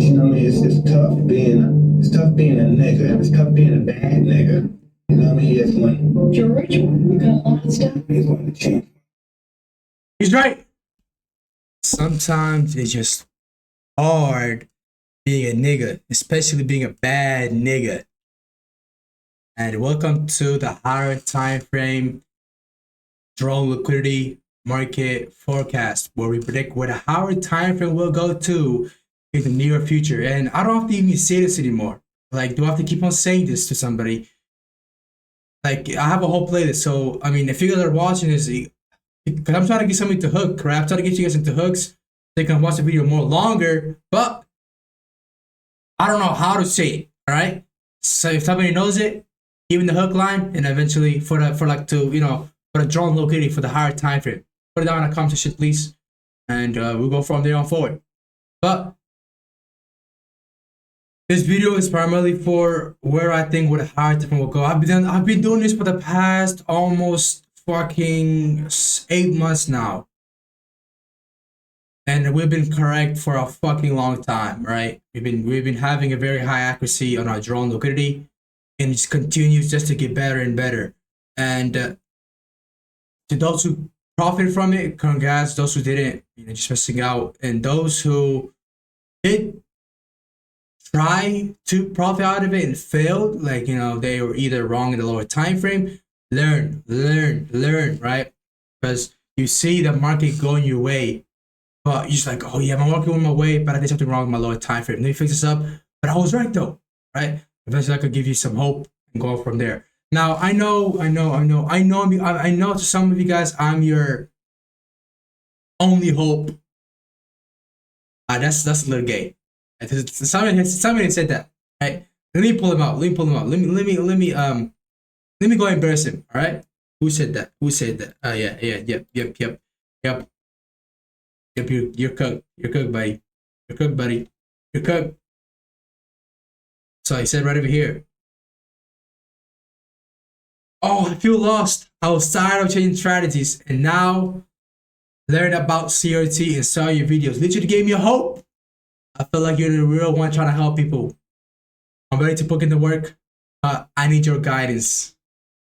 You know what I mean? It's tough being a nigga. It's tough being a bad nigga. You know what I mean? It's when you're a rich one. You got a lot of stuff. He's going to change. He's right. Sometimes it's just hard being a nigga, especially being a bad nigga. And welcome to the higher time frame drone liquidity market forecast, where we predict where the higher time frame will go to in the near future. And I don't have to even say this anymore. Like, do I have to keep on saying this to somebody? Like, I have a whole playlist. So, I mean, if you guys are watching this, because I'm trying to get somebody to hook, right? I'm trying to get you guys into hooks so they can watch the video more longer, but I don't know how to say it, all right? So if somebody knows it, give them the hook line, and eventually for the drone liquidity for the higher time frame. Put it down in the comment section, please, and we'll go from there on forward. But this video is primarily for where I think where the higher time frame will go. I've been doing this for the past almost fucking 8 months now, and we've been correct for a fucking long time, right? We've been having a very high accuracy on our drone liquidity, and it just continues just to get better and better. And to those who profited from it, congrats. Those who didn't, just missing out. And those who did try to profit out of it and failed, like, they were either wrong in the lower time frame, learn, right? Because you see the market going your way, but you're just like, oh yeah, my market went my way, but I did something wrong with my lower time frame. Let me fix this up. But I was right though, right? Eventually I could give you some hope and go from there. Now I know to some of you guys I'm your only hope. That's a little gay. Somebody said that, right? Let me pull him out. Let me go embarrass him. All right? Who said that? Yep. You're cooked. You're cooked, buddy. You're cooked. So he said right over here. Oh, I feel lost. I was tired of changing strategies, and now learn about CRT and saw your videos. Literally gave me a hope. I feel like you're the real one trying to help people. I'm ready to put in the work. I need your guidance,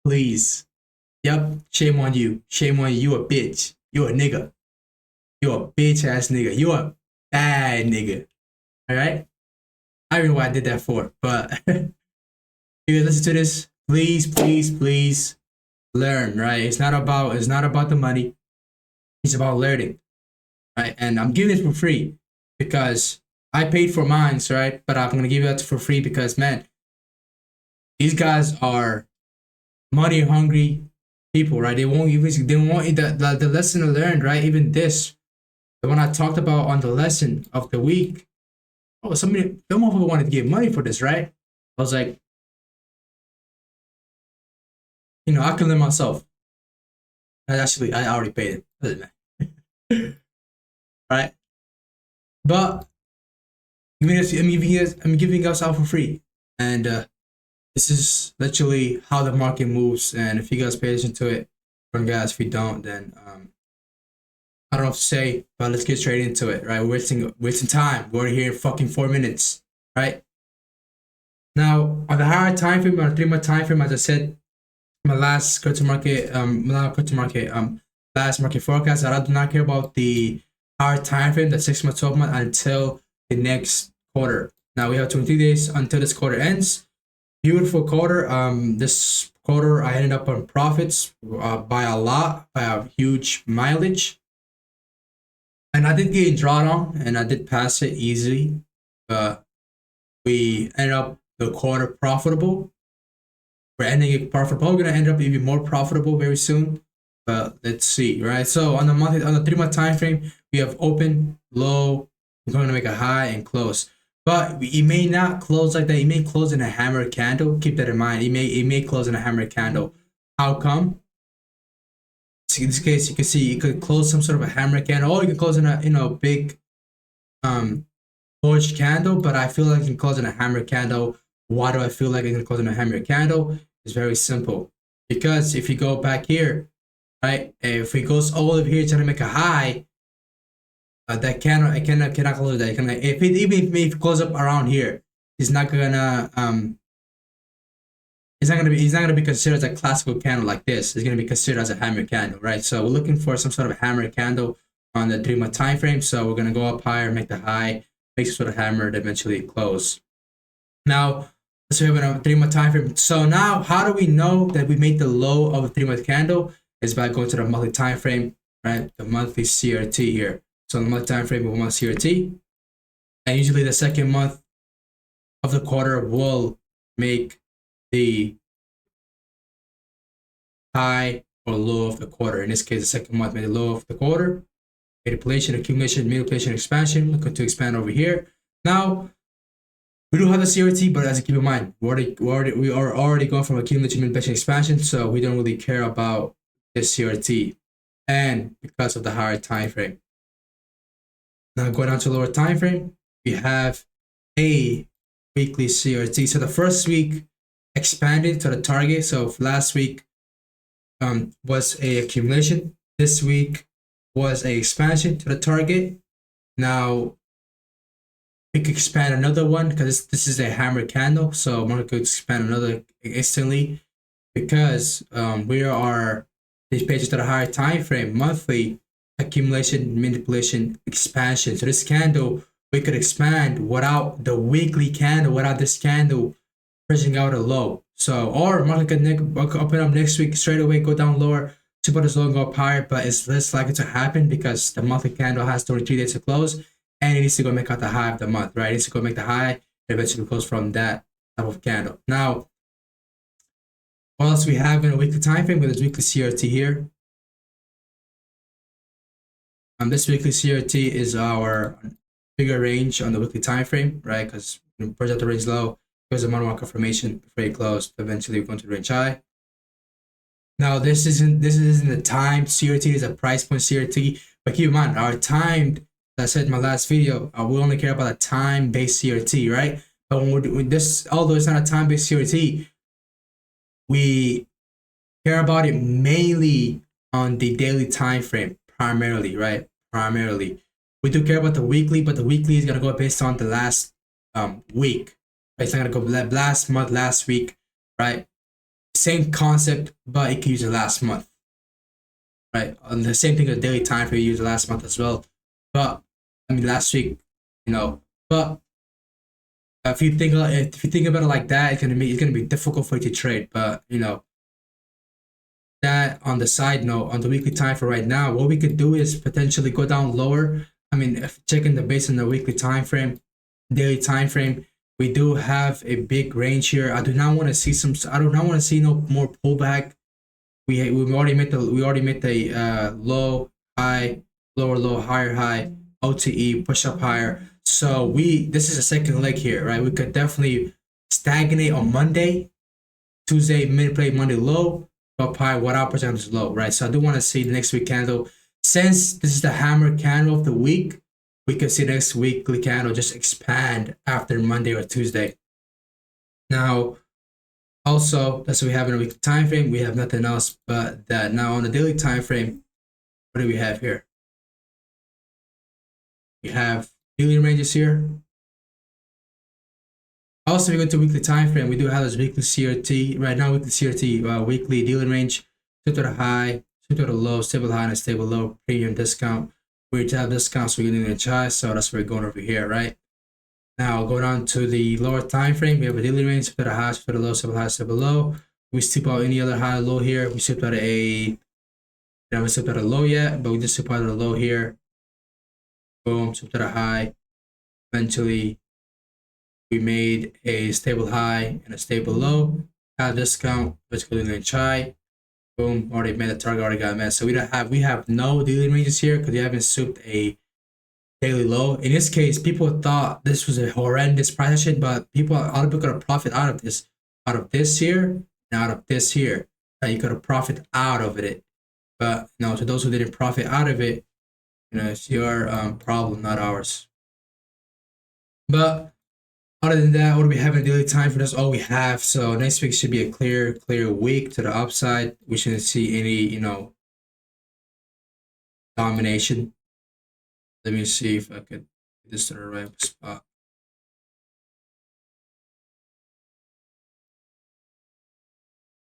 please. Yep, shame on you. Shame on you. You a bitch. You a nigga. You a bitch ass nigga. You a bad nigga. All right. I don't know what I did that for, but you guys listen to this. Please learn. Right. It's not about the money. It's about learning. Right. And I'm giving it for free because I paid for mine, right? But I'm gonna give you that for free because, man, these guys are money hungry people, right? They want the lesson to learn, right? Even this, the one I talked about on the lesson of the week. Oh, some motherfucker wanted to give money for this, right? I was like, I can learn myself. I already paid it. Right? But I'm giving us out for free. And this is literally how the market moves. And if you guys pay attention to it, guys, if you don't, then I don't know what to say, but let's get straight into it, right? We're wasting time. We're here fucking 4 minutes, right? Now, on the higher time frame, on the 3 month time frame, as I said, my last last market forecast, I do not care about the higher time frame, the 6 month, 12 month, until the next quarter. Now we have 23 days until this quarter ends. Beautiful quarter. This quarter I ended up on profits by a huge mileage. And I did get drawn on, and I did pass it easily, but we ended up the quarter profitable. We're ending it profitable. We're gonna end up even more profitable very soon, but let's see, right? So on the 3 month time frame, we have open, low. We're going to make a high and close, but it may not close like that. It may close in a hammer candle. Keep that in mind. It may close in a hammer candle. How come? In this case, you can see you could close some sort of a hammer candle, or you can close in a big bullish candle. But I feel like you can close in a hammer candle. Why do I feel like I can close in a hammer candle? It's very simple. Because if you go back here, right, if it goes all over here trying to make a high, that candle, I cannot close that. Even if it close up around here, it's not gonna it's not gonna be considered as a classical candle like this. It's gonna be considered as a hammer candle, right? So we're looking for some sort of hammer candle on the 3-month time frame. So we're gonna go up higher, make the high, make some sort of hammer, and eventually close. Now, so we have a 3-month time frame. So now, how do we know that we made the low of a 3-month candle? Is by going to the monthly time frame, right? The monthly CRT here. So the monthly time frame, we want CRT, and usually the second month of the quarter will make the high or low of the quarter. In this case, the second month made the low of the quarter. Manipulation, accumulation, manipulation, expansion. Looking to expand over here. Now, we do have the CRT, but as you keep in mind, we are already going from accumulation, manipulation, expansion, so we don't really care about this CRT, and because of the higher time frame. Now, going down to lower time frame, we have a weekly CRT. So the first week expanded to the target. So last week was a accumulation. This week was a expansion to the target. Now we could expand another one because this is a hammer candle. So I'm going to expand another instantly because we are these pages to the higher time frame, monthly, accumulation, manipulation, expansion. So this candle we could expand without the weekly candle, without this candle pushing out a low. So, or market could open up next week straight away, go down lower, super this low and go up higher, but it's less likely to happen because the monthly candle has 33 days to close and it needs to go make out the high of the month, right? It needs to go make the high and eventually close from that type of candle. Now, what else we have in a weekly time frame with this weekly CRT here? This weekly CRT is our bigger range on the weekly time frame, right? Because push out the range low, there's a mono confirmation before it closed. Eventually, we're going to the range high. Now, this isn't a timed CRT; it's a price point CRT. But keep in mind, our timed, as I said in my last video, we only care about a time-based CRT, right? But when this, although it's not a time-based CRT, we care about it mainly on the daily time frame, primarily, right? Primarily, we do care about the weekly, but the weekly is gonna go based on the last week. Right? It's not gonna go last month, last week, right? Same concept, but it can use the last month, right? And the same thing with daily time frame, you use the last month as well. But I mean, last week, you know. But if you think about it like that, it's gonna be difficult for you to trade. But you know, that on the side note, on the weekly time for right now, what we could do is potentially go down lower. I mean, if checking the base on the weekly time frame, daily time frame, we do have a big range here. I do not want to see no more pullback. We already made the low, high, lower low, higher high, OTE, push up higher. So this is a second leg here, right? We could definitely stagnate on Monday, Tuesday, manipulate Monday low, up high, without percent is low, right? So I do want to see the next week candle. Since this is the hammer candle of the week, we could see next weekly candle just expand after Monday or Tuesday. Now, also, that's what we have in a weekly time frame. We have nothing else but that. Now on the daily time frame, what do we have here? We have daily ranges here. Also, we go to weekly time frame. We do have this weekly CRT right now. Weekly CRT, weekly dealing range, sweep to the high, sweep to the low, stable high, and a stable low. Premium discount. We have discounts. We're getting a high, so that's where we're going over here, right? Now go down to the lower time frame. We have a daily range, sweep to the high, sweep to the low, stable high, stable low. We sweep out any other high, low here. We sweep out we haven't swept out a low yet, but we just sweep out a low here. Boom, sweep to the high. Eventually, we made a stable high and a stable low. Have discount, basically in the high. Boom, already made the target, already got met. So we have no daily ranges here because we haven't souped a daily low. In this case, people thought this was a horrendous price action, but a lot of people could have profit out of this here, and out of this here. You could have profit out of it. But you know, to those who didn't profit out of it, you know, it's your problem, not ours. But other than that, what do we have in daily time for? That's all we have. So next week should be a clear week to the upside. We shouldn't see any, you know, domination. Let me see if I could get this to the right spot.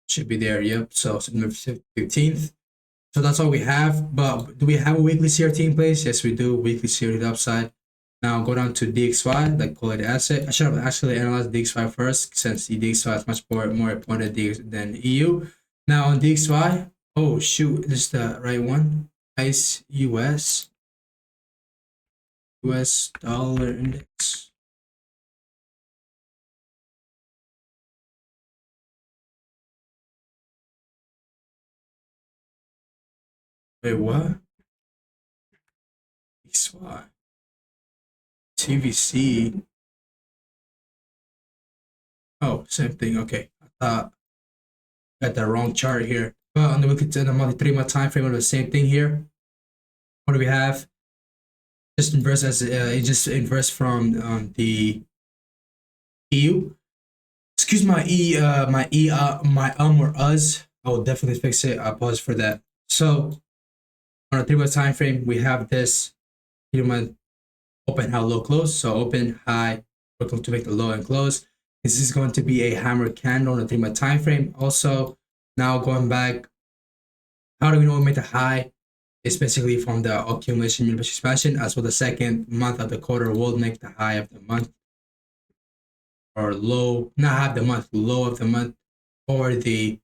Should be there. Yep. So September 15th. So that's all we have. But do we have a weekly CRT in place? Yes, we do. Weekly CRT upside. Now go down to DXY, like call it asset. I should have actually analyzed DXY first, since the DXY is much more important than EU. Now on DXY, oh shoot, this is the right one. ICE US dollar index. Wait, what? DXY. TVC. Oh, same thing. Okay. Got the wrong chart here. But on the weekly, the monthly 3-month time frame, the same thing here. What do we have? Just inverse as it just inverse from the EU. Excuse my or us. I will definitely fix it. I apologize for that. So on a 3-month time frame, we have this 3-month open, high, low, close. So open, high, we're going to make the low and close. This is going to be a hammer candle on a 3-month time frame. Also, now going back, how do we know we made the high? It's basically from the accumulation universal expansion, as well the second month of the quarter will make the high of the month, or low, not half the month, low of the month, or the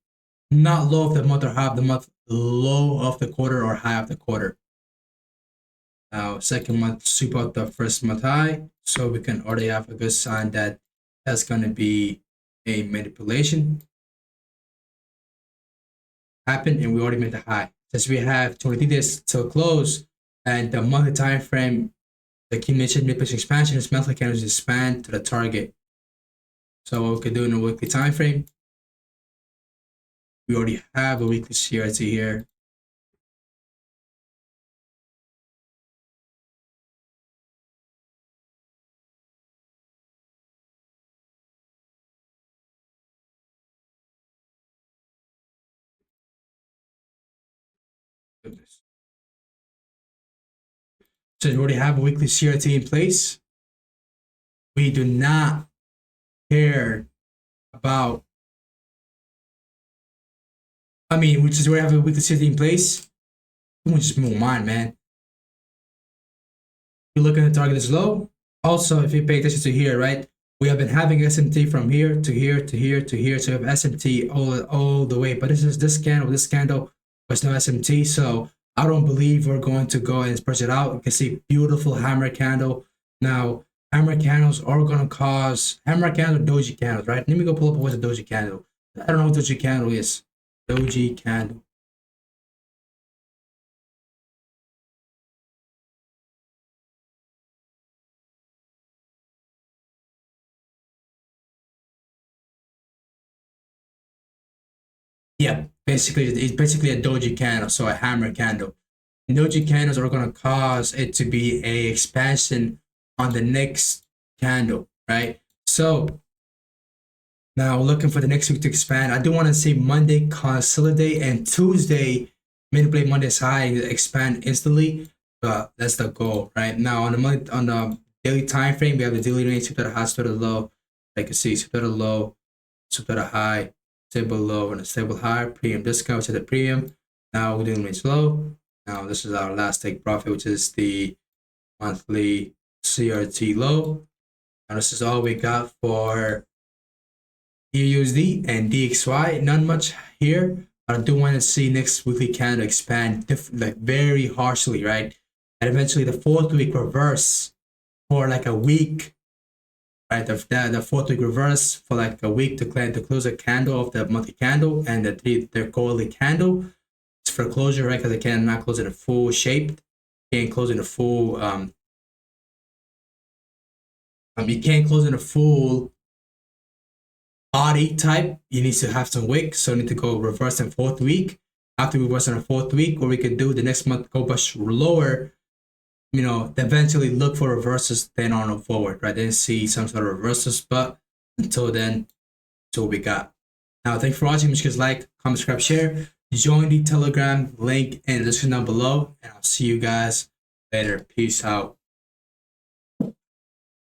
not low of the month or high of the month, low of the quarter or high of the quarter. Now, second month sweep out the first month high, so we can already have a good sign that that's going to be a manipulation happen, and we already made the high. Since we have 23 days till close, and the monthly time frame, the accumulation manipulation expansion is monthly candles expand to the target. So what we could do in a weekly time frame, we already have a weekly CRT here. Goodness. So we already have a weekly CRT in place. We do not care about, we just already have a weekly CRT in place. We just move on, man. You look at the target is low. Also, if you pay attention to here, right? We have been having SMT from here to here to here to here. So we have SMT all the way. But this candle was no SMT. So I don't believe we're going to go and push it out. You can see beautiful hammer candle. Now, hammer candles are going to cause hammer candle, doji candles, right? Let me go pull up what's a doji candle. I don't know what doji candle is. Doji candle. Yeah, basically, it's basically a doji candle, so a hammer candle. And doji candles are going to cause it to be a expansion on the next candle, right? So now looking for the next week to expand. I do want to see Monday consolidate and Tuesday manipulate Monday's high and expand instantly. But that's the goal, right? Now on the daily time frame, we have the daily range, sweep at a high, sweep at a low. Like you can see, sweep at a low, sweep at a high, stable low and a stable high, premium discount to the premium. Now we're doing range low. Now this is our last take profit, which is the monthly CRT low. Now this is all we got for USD and DXY. Not much here, but I do want to see next weekly candle expand like very harshly, right? And eventually the fourth week reverse for like a week, right? The fourth week reverse for like a week to close a candle of the monthly candle, and the quarterly candle. It's for closure, right? Because it cannot close in a full shape. You can't close in a full you can't close in a full body type. You need to have some wick, so you need to go reverse in fourth week. After we reverse in the fourth week, what we could do the next month, go much lower, eventually look for reverses, then on forward, right? Then see some sort of reverses, but until then, that's what we got. Now, thanks for watching. Make sure you like, comment, subscribe, share. Join the Telegram link in the description down below, and I'll see you guys Later. Peace out.